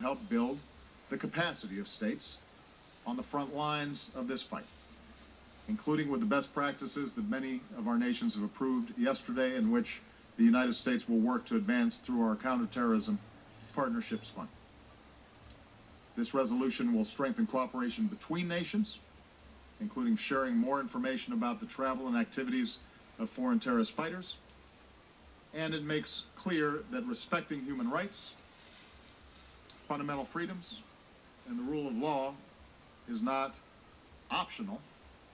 help build the capacity of states on the front lines of this fight, including with the best practices that many of our nations have approved yesterday, in which the United States will work to advance through our Counterterrorism Partnerships Fund. This resolution will strengthen cooperation between nations, including sharing more information about the travel and activities of foreign terrorist fighters, and it makes clear that respecting human rights, fundamental freedoms, and the rule of law is not optional.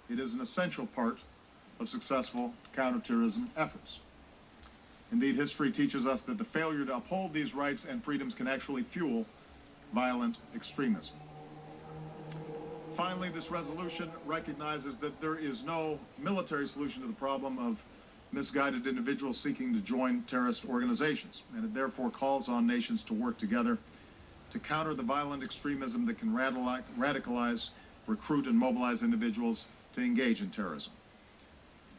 It is an essential part of successful counterterrorism efforts. Indeed, history teaches us that the failure to uphold these rights and freedoms can actually fuel violent extremism. Finally, this resolution recognizes that there is no military solution to the problem of misguided individuals seeking to join terrorist organizations, and it therefore calls on nations to work together to counter the violent extremism that can radicalize, recruit, and mobilize individuals to engage in terrorism.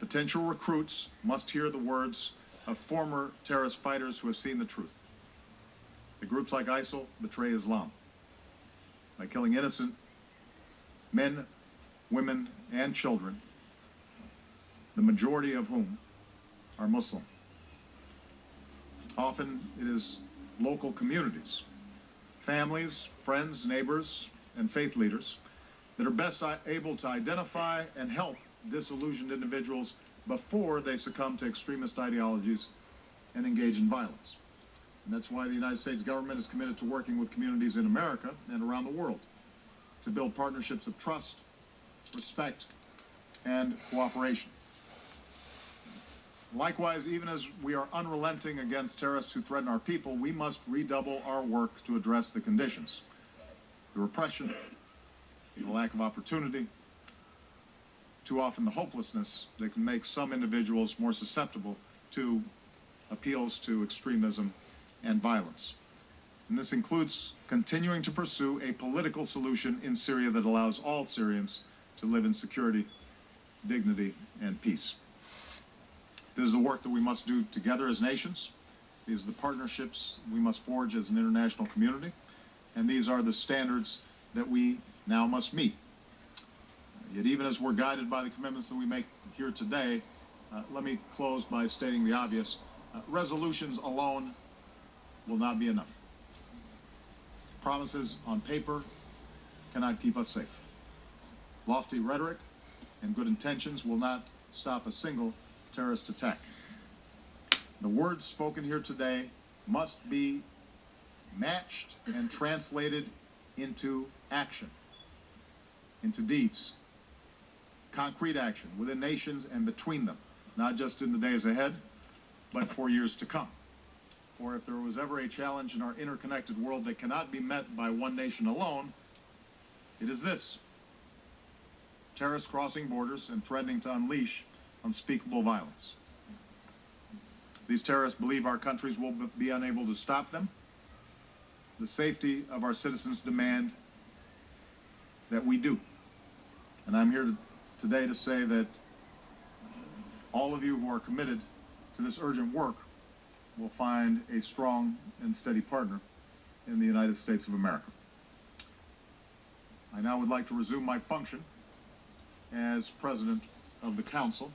Potential recruits must hear the words of former terrorist fighters who have seen the truth. The groups like ISIL betray Islam by killing innocent men, women, and children, the majority of whom are Muslim. Often it is local communities, families, friends, neighbors, and faith leaders that are best able to identify and help disillusioned individuals before they succumb to extremist ideologies and engage in violence. And that's why the United States government is committed to working with communities in America and around the world to build partnerships of trust, respect, and cooperation. Likewise, even as we are unrelenting against terrorists who threaten our people, we must redouble our work to address the conditions, the repression, the lack of opportunity, too often the hopelessness that can make some individuals more susceptible to appeals to extremism and violence. And this includes continuing to pursue a political solution in Syria that allows all Syrians to live in security, dignity, and peace. This is the work that we must do together as nations. These are the partnerships we must forge as an international community. And these are the standards that we now must meet. Yet even as we're guided by the commitments that we make here today, let me close by stating the obvious. Resolutions alone will not be enough. Promises on paper cannot keep us safe. Lofty rhetoric and good intentions will not stop a single terrorist attack. The words spoken here today must be matched and translated into action, into deeds, concrete action within nations and between them, not just in the days ahead, but for years to come. For if there was ever a challenge in our interconnected world that cannot be met by one nation alone, it is this: terrorists crossing borders and threatening to unleash unspeakable violence. These terrorists believe our countries will be unable to stop them. The safety of our citizens demand that we do. And I'm here today to say that all of you who are committed to this urgent work will find a strong and steady partner in the United States of America. I now would like to resume my function as President of the Council,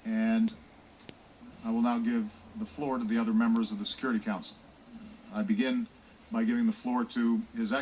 and I will now give the floor to the other members of the Security Council. I begin by giving the floor to His Excellency